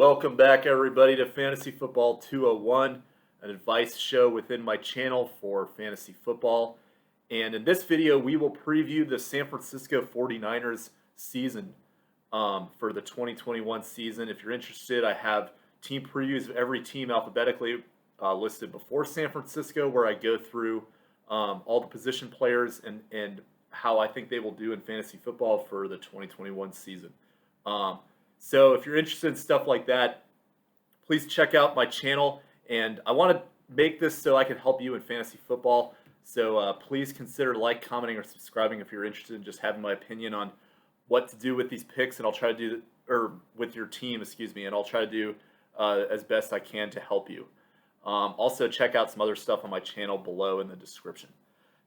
Welcome back, everybody, to Fantasy Football 201, an advice show within my channel for fantasy football. And in this video, we will preview the San Francisco 49ers season for the 2021 season. If you're interested, I have team previews of every team alphabetically listed before San Francisco, where I go through all the position players and how I think they will do in fantasy football for the 2021 season. So if you're interested in stuff like that, please check out my channel. And I want to make this so I can help you in fantasy football. So please consider commenting, or subscribing if you're interested in just having my opinion on what to do with these picks. And I'll try to do, or with your team, and I'll try to do as best I can to help you. Also, check out some other stuff on my channel below in the description.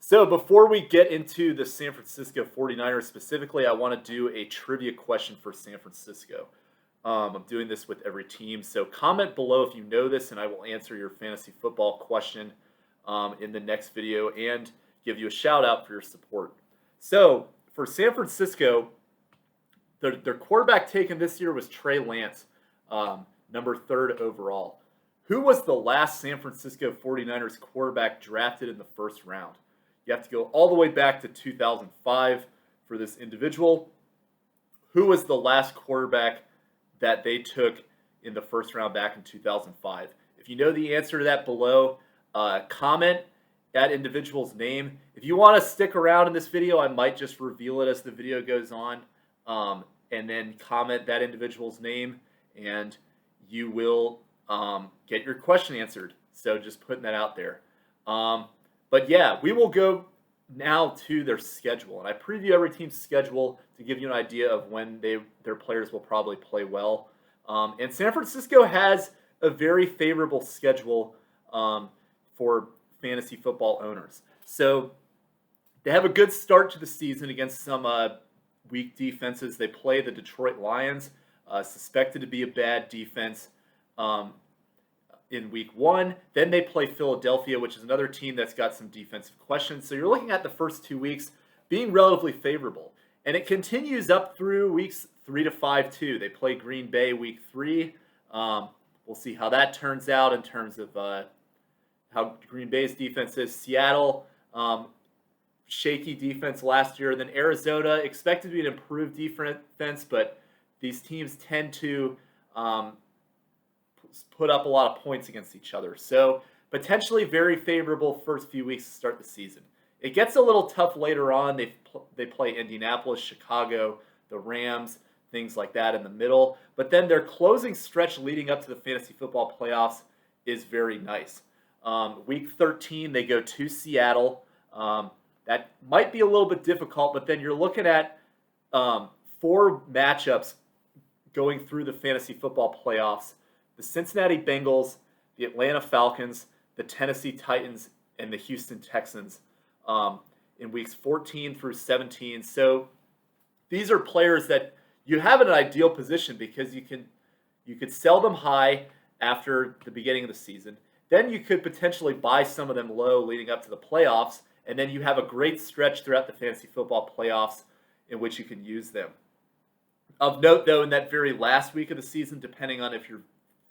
So before we get into the San Francisco 49ers specifically, I want to do a trivia question for San Francisco. I'm doing this with every team. So comment below if you know this, and I will answer your fantasy football question in the next video and give you a shout out for your support. So for San Francisco, their quarterback taken this year was Trey Lance, number 3rd overall. Who was the last San Francisco 49ers quarterback drafted in the first round? You have to go all the way back to 2005 for this individual. Who was the last quarterback that they took in the first round back in 2005? If you know the answer to that below, comment that individual's name. If you want to stick around in this video, I might just reveal it as the video goes on, and then comment that individual's name, and you will get your question answered. So just putting that out there. But yeah, we will go now to their schedule. And I preview every team's schedule to give you an idea of when their players will probably play well. And San Francisco has a very favorable schedule for fantasy football owners. So they have a good start to the season against some weak defenses. They play the Detroit Lions, suspected to be a bad defense, in week 1. Then they play Philadelphia, which is another team that's got some defensive questions. So you're looking at the first 2 weeks being relatively favorable. And it continues up through weeks 3 to 5 too. They play Green Bay week 3. We'll see how that turns out in terms of how Green Bay's defense is. Seattle, shaky defense last year. Then Arizona, expected to be an improved defense, but these teams tend to put up a lot of points against each other. So potentially very favorable first few weeks to start the season. It gets a little tough later on. They play Indianapolis, Chicago, the Rams, things like that in the middle. But then their closing stretch leading up to the fantasy football playoffs is very nice. Week 13, they go to Seattle. That might be a little bit difficult, but then you're looking at 4 matchups going through the fantasy football playoffs. The Cincinnati Bengals, the Atlanta Falcons, the Tennessee Titans, and the Houston Texans in weeks 14 through 17. So these are players that you have in an ideal position because you could sell them high after the beginning of the season. Then you could potentially buy some of them low leading up to the playoffs, and then you have a great stretch throughout the fantasy football playoffs in which you can use them. Of note, though, in that very last week of the season, depending on if your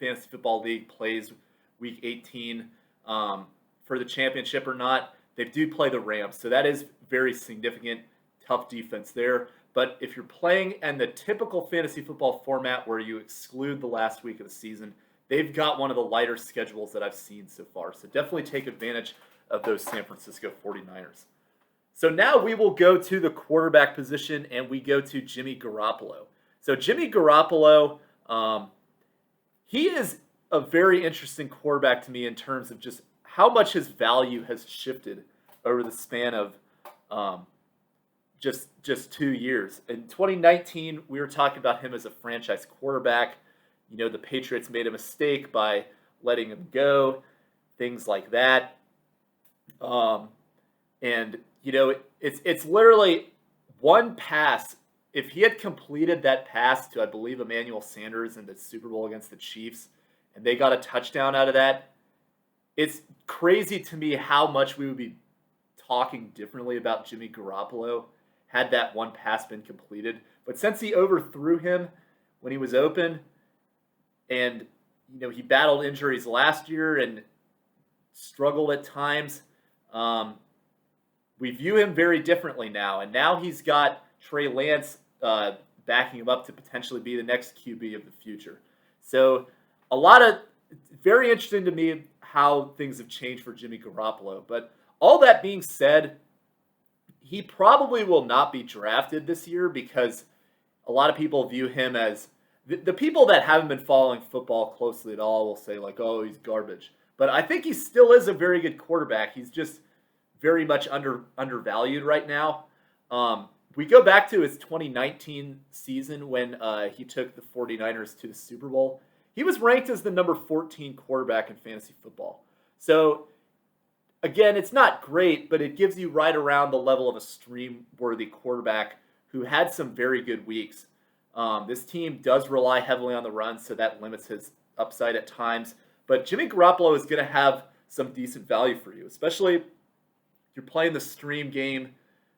fantasy football league plays week 18 for the championship or not, they do play the Rams. So that is very significant, tough defense there. But if you're playing in the typical fantasy football format where you exclude the last week of the season, they've got one of the lighter schedules that I've seen so far. So definitely take advantage of those San Francisco 49ers. So now we will go to the quarterback position, and we go to Jimmy Garappolo. So Jimmy Garappolo, he is a very interesting quarterback to me in terms of just how much his value has shifted over the span of just 2 years. In 2019, we were talking about him as a franchise quarterback. You know, the Patriots made a mistake by letting him go, things like that. And, you know, it's literally one pass. If he had completed that pass to, I believe, Emmanuel Sanders in the Super Bowl against the Chiefs, and they got a touchdown out of that, it's crazy to me how much we would be talking differently about Jimmy Garappolo had that one pass been completed. But since he overthrew him when he was open, And, he battled injuries last year and struggled at times. We view him very differently now. And now he's got Trey Lance backing him up to potentially be the next QB of the future. So very interesting to me how things have changed for Jimmy Garappolo. But all that being said, he probably will not be drafted this year because a lot of people view him as the people that haven't been following football closely at all will say like, oh, he's garbage. But I think he still is a very good quarterback. He's just very much undervalued right now. We go back to his 2019 season when he took the 49ers to the Super Bowl. He was ranked as the number 14 quarterback in fantasy football. So, again, it's not great, but it gives you right around the level of a stream-worthy quarterback who had some very good weeks. This team does rely heavily on the run, so that limits his upside at times. But Jimmy Garoppolo is going to have some decent value for you, especially if you're playing the stream game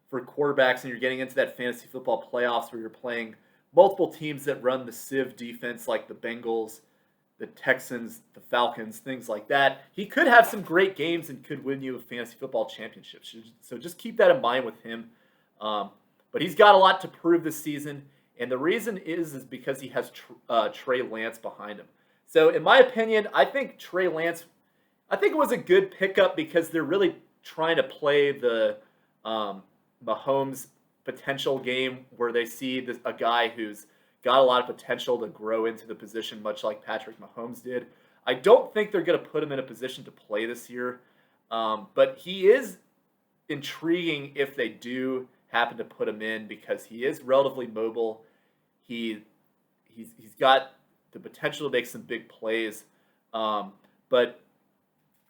for quarterbacks and you're getting into that fantasy football playoffs where you're playing multiple teams that run the Civ defense like the Bengals, the Texans, the Falcons, things like that. He could have some great games and could win you a fantasy football championship. So just keep that in mind with him. But he's got a lot to prove this season. And the reason is because he has Trey Lance behind him. So in my opinion, I think Trey Lance, I think it was a good pickup because they're really trying to play the Mahomes potential game where they see a guy who's got a lot of potential to grow into the position, much like Patrick Mahomes did. I don't think they're going to put him in a position to play this year, but he is intriguing if they do happen to put him in because he is relatively mobile. He's got the potential to make some big plays, but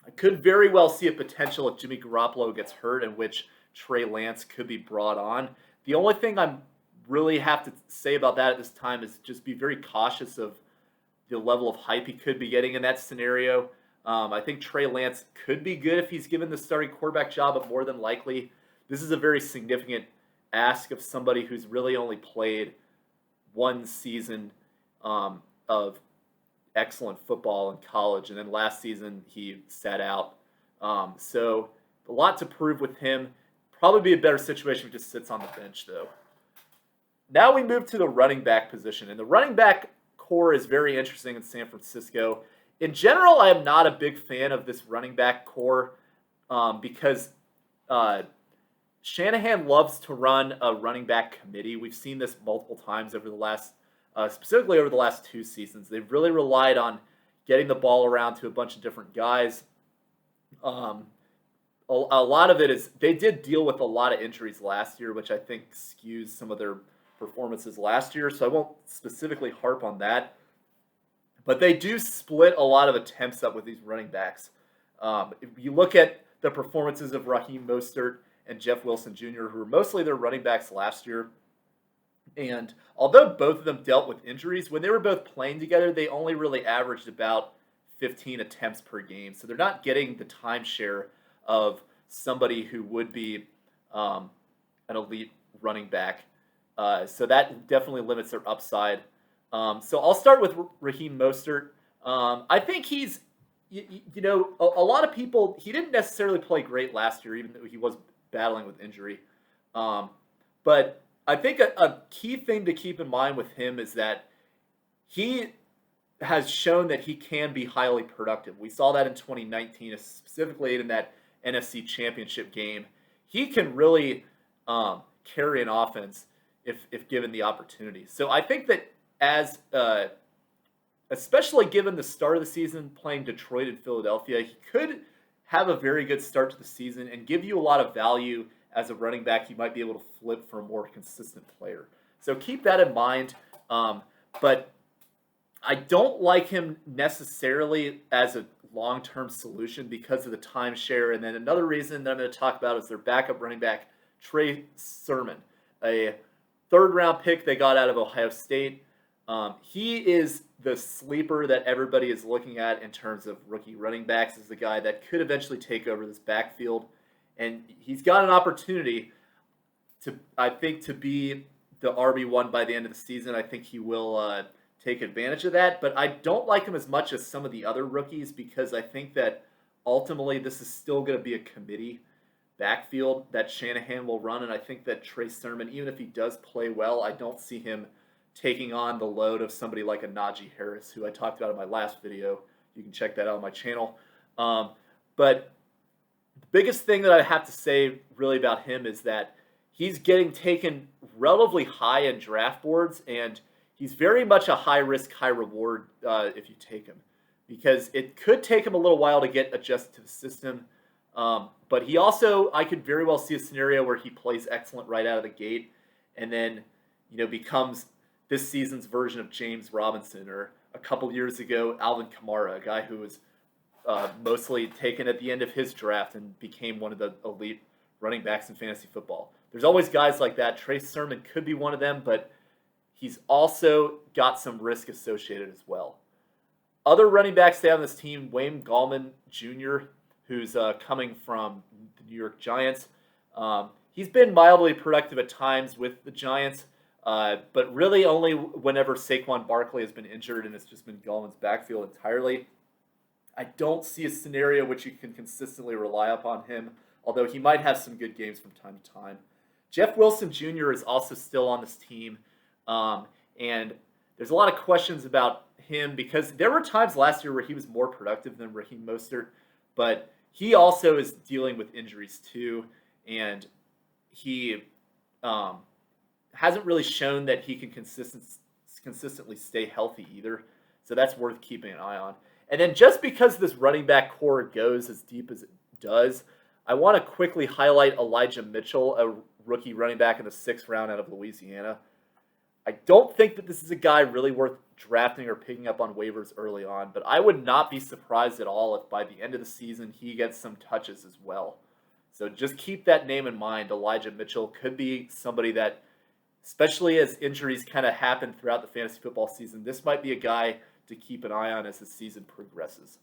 I could very well see a potential if Jimmy Garoppolo gets hurt in which Trey Lance could be brought on. The only thing I'm really have to say about that at this time is just be very cautious of the level of hype he could be getting in that scenario. I think Trey Lance could be good if he's given the starting quarterback job, but more than likely, this is a very significant ask of somebody who's really only played one season of excellent football in college, and then last season he sat out. So a lot to prove with him. Probably be a better situation if he just sits on the bench, though. Now we move to the running back position, and the running back core is very interesting in San Francisco. In general, I am not a big fan of this running back core because Shanahan loves to run a running back committee. We've seen this multiple times over the last, specifically over the last 2 seasons. They've really relied on getting the ball around to a bunch of different guys. A lot of it is they did deal with a lot of injuries last year, which I think skews some of their performances last year, so I won't specifically harp on that. But they do split a lot of attempts up with these running backs. If you look at the performances of Raheem Mostert and Jeff Wilson Jr., who were mostly their running backs last year, and although both of them dealt with injuries, when they were both playing together, they only really averaged about 15 attempts per game. So they're not getting the timeshare of somebody who would be an elite running back. So that definitely limits their upside. So I'll start with Raheem Mostert. I think he's, a lot of people, he didn't necessarily play great last year, even though he was battling with injury. But I think a key thing to keep in mind with him is that he has shown that he can be highly productive. We saw that in 2019, specifically in that NFC Championship game. He can really carry an offense if given the opportunity. So I think that especially given the start of the season playing Detroit and Philadelphia, he could have a very good start to the season and give you a lot of value as a running back. You might be able to flip for a more consistent player. So keep that in mind. But I don't like him necessarily as a long-term solution because of the timeshare. And then another reason that I'm going to talk about is their backup running back, Trey Sermon, a third-round pick they got out of Ohio State. He is the sleeper that everybody is looking at in terms of rookie running backs as the guy that could eventually take over this backfield. And he's got an opportunity to be the RB1 by the end of the season. I think he will take advantage of that. But I don't like him as much as some of the other rookies because I think that ultimately this is still going to be a committee backfield that Shanahan will run. And I think that Trey Sermon, even if he does play well, I don't see him taking on the load of somebody like a Najee Harris, who I talked about in my last video. You can check that out on my channel. But the biggest thing that I have to say really about him is that he's getting taken relatively high in draft boards, and he's very much a high-risk, high-reward if you take him, because it could take him a little while to get adjusted to the system. But he also, I could very well see a scenario where he plays excellent right out of the gate and then, becomes this season's version of James Robinson, or a couple years ago, Alvin Kamara, a guy who was mostly taken at the end of his draft and became one of the elite running backs in fantasy football. There's always guys like that. Trey Sermon could be one of them, but he's also got some risk associated as well. Other running backs stay on this team, Wayne Gallman Jr., who's coming from the New York Giants. He's been mildly productive at times with the Giants, but really only whenever Saquon Barkley has been injured, and it's just been Gallman's backfield entirely. I don't see a scenario which you can consistently rely upon him, although he might have some good games from time to time. Jeff Wilson Jr. is also still on this team, and there's a lot of questions about him because there were times last year where he was more productive than Raheem Mostert, but he also is dealing with injuries too, and he hasn't really shown that he can consistently stay healthy either, so that's worth keeping an eye on. And then just because this running back core goes as deep as it does, I want to quickly highlight Elijah Mitchell, a rookie running back in the 6th round out of Louisiana. I don't think that this is a guy really worth drafting or picking up on waivers early on, but I would not be surprised at all if by the end of the season he gets some touches as well. So just keep that name in mind. Elijah Mitchell could be somebody that, especially as injuries kind of happen throughout the fantasy football season, this might be a guy to keep an eye on as the season progresses.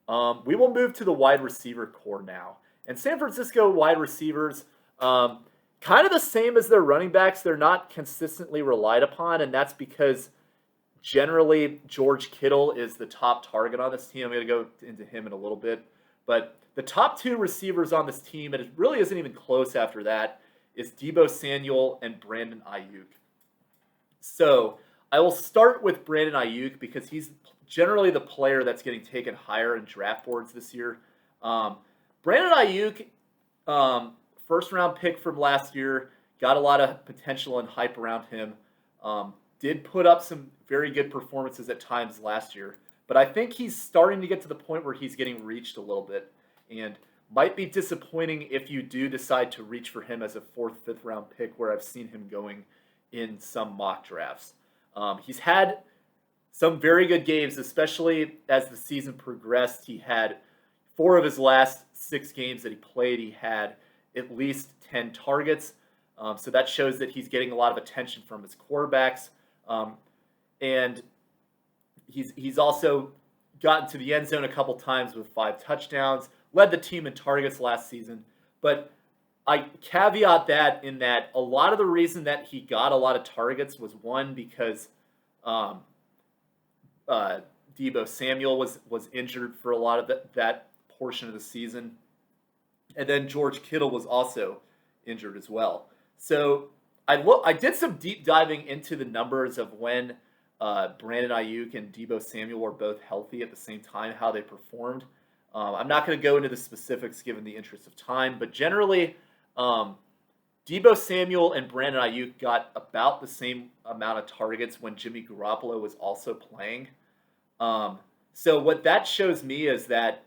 We will move to the wide receiver core now. And San Francisco wide receivers, kind of the same as their running backs. They're not consistently relied upon, and that's because generally George Kittle is the top target on this team. I'm going to go into him in a little bit. But the top 2 receivers on this team, and it really isn't even close after that, is Deebo Samuel and Brandon Aiyuk. So I will start with Brandon Aiyuk because he's generally the player that's getting taken higher in draft boards this year. Brandon Aiyuk, first-round pick from last year, got a lot of potential and hype around him. Did put up some very good performances at times last year, but I think he's starting to get to the point where he's getting reached a little bit, and might be disappointing if you do decide to reach for him as a 4th, 5th-round pick, where I've seen him going in some mock drafts. He's had some very good games, especially as the season progressed. He had 4 of his last 6 games that he played, he had at least 10 targets. So that shows that he's getting a lot of attention from his quarterbacks. And he's also gotten to the end zone a couple times with 5 touchdowns, led the team in targets last season. But I caveat that in that a lot of the reason that he got a lot of targets was, one, because Deebo Samuel was injured for a lot of that portion of the season. And then George Kittle was also injured as well. So I did some deep diving into the numbers of when Brandon Aiyuk and Deebo Samuel were both healthy at the same time, how they performed. I'm not going to go into the specifics given the interest of time, but generally, Deebo Samuel and Brandon Aiyuk got about the same amount of targets when Jimmy Garappolo was also playing. So what that shows me is that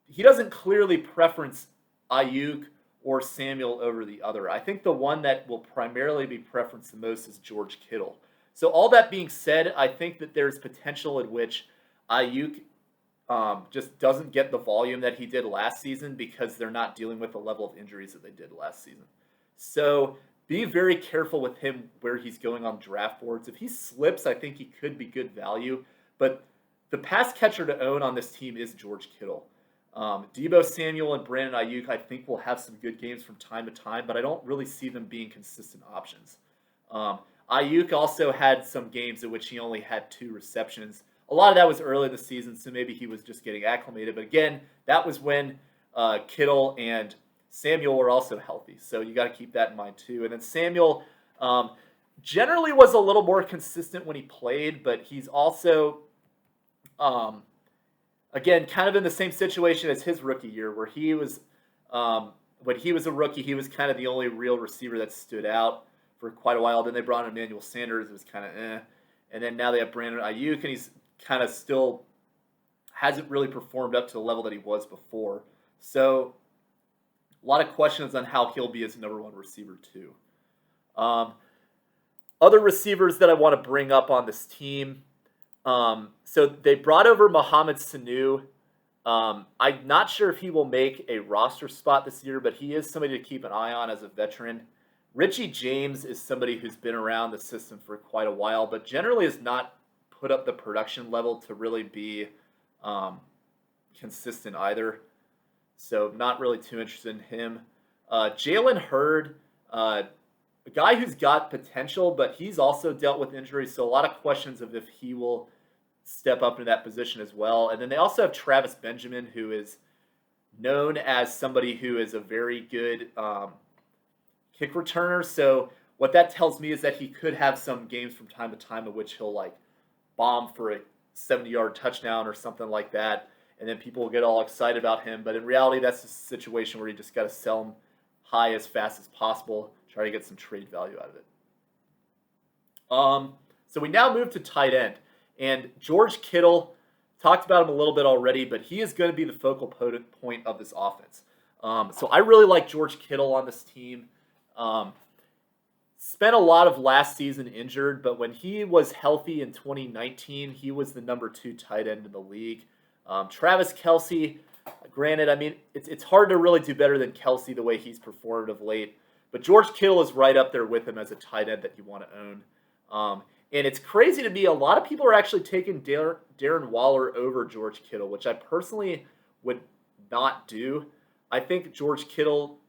he doesn't clearly preference Aiyuk or Samuel over the other. I think the one that will primarily be preferenced the most is George Kittle. So all that being said, I think that there's potential in which Aiyuk just doesn't get the volume that he did last season because they're not dealing with the level of injuries that they did last season. So be very careful with him where he's going on draft boards. If he slips, I think he could be good value. But the pass catcher to own on this team is George Kittle. Deebo Samuel and Brandon Aiyuk, I think, will have some good games from time to time, but I don't really see them being consistent options. Aiyuk also had some games in which he only had 2 receptions. A lot of that was early in the season, so maybe he was just getting acclimated. But again, that was when Kittle and Samuel were also healthy. So you got to keep that in mind too. And then Samuel generally was a little more consistent when he played, but he's also, again, kind of in the same situation as his rookie year, where he was, when he was a rookie, he was kind of the only real receiver that stood out for quite a while. Then they brought in Emmanuel Sanders. It was kind of eh. And then now they have Brandon Aiyuk, and he's kind of still hasn't really performed up to the level that he was before. So a lot of questions on how he'll be as number 1 receiver too. Other receivers that I want to bring up on this team. So they brought over Mohamed Sanu. I'm not sure if he will make a roster spot this year, but he is somebody to keep an eye on as a veteran. Richie James is somebody who's been around the system for quite a while, but generally has not put up the production level to really be consistent either. So not really too interested in him. Jalen Hurd, a guy who's got potential, but he's also dealt with injuries, so a lot of questions of if he will step up into that position as well. And then they also have Travis Benjamin, who is known as somebody who is a very good kick returner. So what that tells me is that he could have some games from time to time in which he'll like bomb for a 70-yard touchdown or something like that, and then people will get all excited about him. But in reality, that's a situation where you just got to sell him high as fast as possible, try to get some trade value out of it. So we now move to tight end. And George Kittle, talked about him a little bit already, but he is going to be the focal point of this offense. So I really like George Kittle on this team. Spent a lot of last season injured, but when he was healthy in 2019, he was the number 2 tight end in the league. Travis Kelce, granted, I mean, it's hard to really do better than Kelce the way he's performed of late, but George Kittle is right up there with him as a tight end that you want to own. And it's crazy to me, a lot of people are actually taking Darren Waller over George Kittle, which I personally would not do. I think George Kittle,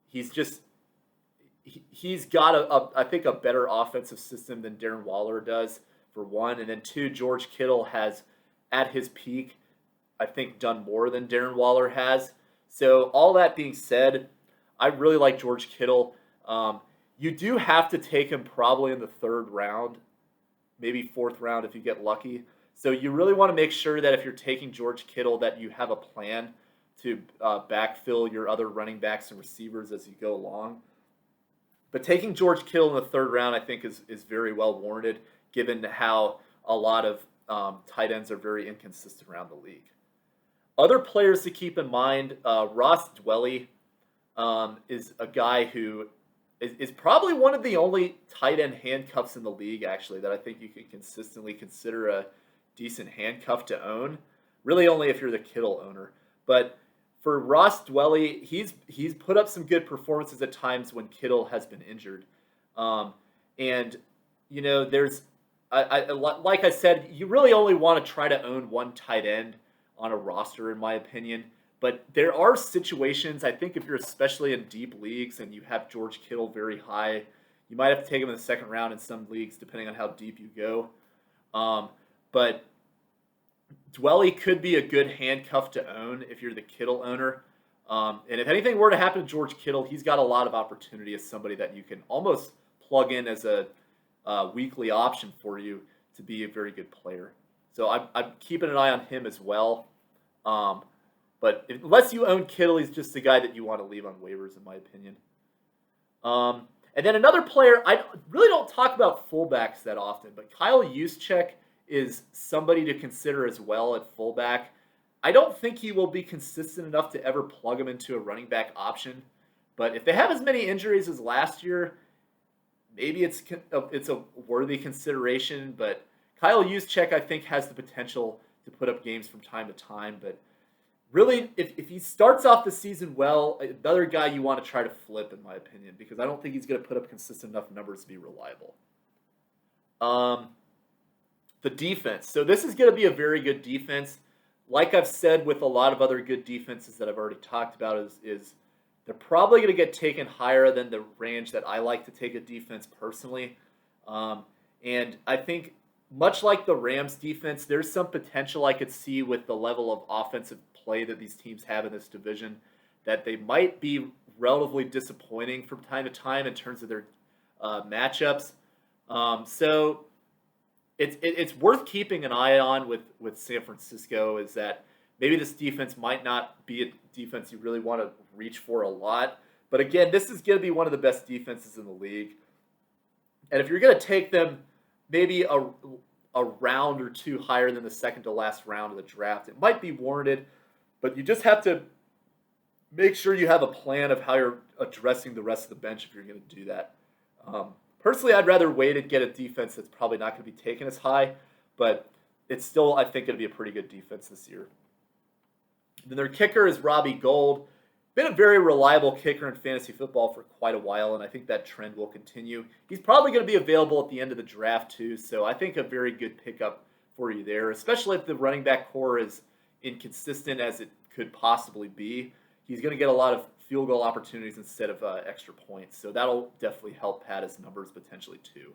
he's got I think a better offensive system than Darren Waller does, for one. And then 2, George Kittle has, at his peak, I think done more than Darren Waller has. So all that being said, I really like George Kittle. You do have to take him probably in the 3rd round, maybe 4th round if you get lucky. So you really want to make sure that if you're taking George Kittle that you have a plan to backfill your other running backs and receivers as you go along. But taking George Kittle in the 3rd round I think is very well warranted, given how a lot of tight ends are very inconsistent around the league. Other players to keep in mind, Ross Dwelley is a guy who is probably one of the only tight end handcuffs in the league, actually, that I think you can consistently consider a decent handcuff to own. Really only if you're the Kittle owner. But for Ross Dwelley, he's put up some good performances at times when Kittle has been injured. And, you know, there's, like I said, you really only want to try to own one tight end on a roster, in my opinion. But there are situations, I think if you're especially in deep leagues and you have George Kittle very high, you might have to take him in the 2nd round in some leagues, depending on how deep you go. But Dwelley could be a good handcuff to own if you're the Kittle owner. And if anything were to happen to George Kittle, he's got a lot of opportunity as somebody that you can almost plug in as a weekly option for you to be a very good player. So I'm keeping an eye on him as well. But unless you own Kittle, he's just the guy that you want to leave on waivers, in my opinion. And then another player, I really don't talk about fullbacks that often, but Kyle Juszczyk is somebody to consider as well at fullback. I don't think he will be consistent enough to ever plug him into a running back option. But if they have as many injuries as last year, maybe it's a worthy consideration. But Kyle Juszczyk, I think, has the potential to put up games from time to time, but really, if he starts off the season well, another guy you want to try to flip, in my opinion, because I don't think he's going to put up consistent enough numbers to be reliable. The defense. So this is going to be a very good defense. Like I've said with a lot of other good defenses that I've already talked about, is They're probably going to get taken higher than the range that I like to take a defense personally. And I think, much like the Rams defense, there's some potential I could see with the level of offensive play that these teams have in this division, that they might be relatively disappointing from time to time in terms of their matchups. So it's worth keeping an eye on with San Francisco, is that maybe this defense might not be a defense you really want to reach for a lot. But again, this is going to be one of the best defenses in the league. And if you're going to take them maybe a round or two higher than the second to last round of the draft, it might be warranted. But you just have to make sure you have a plan of how you're addressing the rest of the bench if you're going to do that. Personally, I'd rather wait and get a defense that's probably not going to be taken as high. But it's still, I think, going to be a pretty good defense this year. Then their kicker is Robbie Gould. Been a very reliable kicker in fantasy football for quite a while, and I think that trend will continue. He's probably going to be available at the end of the draft too, so I think a very good pickup for you there, especially if the running back core is inconsistent as it could possibly be. He's going to get a lot of field goal opportunities instead of extra points, so that'll definitely help pad his numbers potentially too.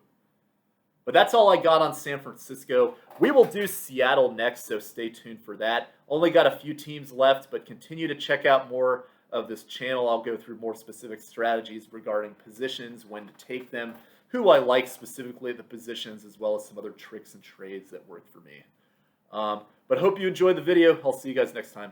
But that's all I got on San Francisco. We will do Seattle next, so stay tuned for that. Only got a few teams left, but continue to check out more of this channel. I'll go through more specific strategies regarding positions, when to take them, who I like specifically at the positions, as well as some other tricks and trades that work for me. But hope you enjoyed the video. I'll see you guys next time.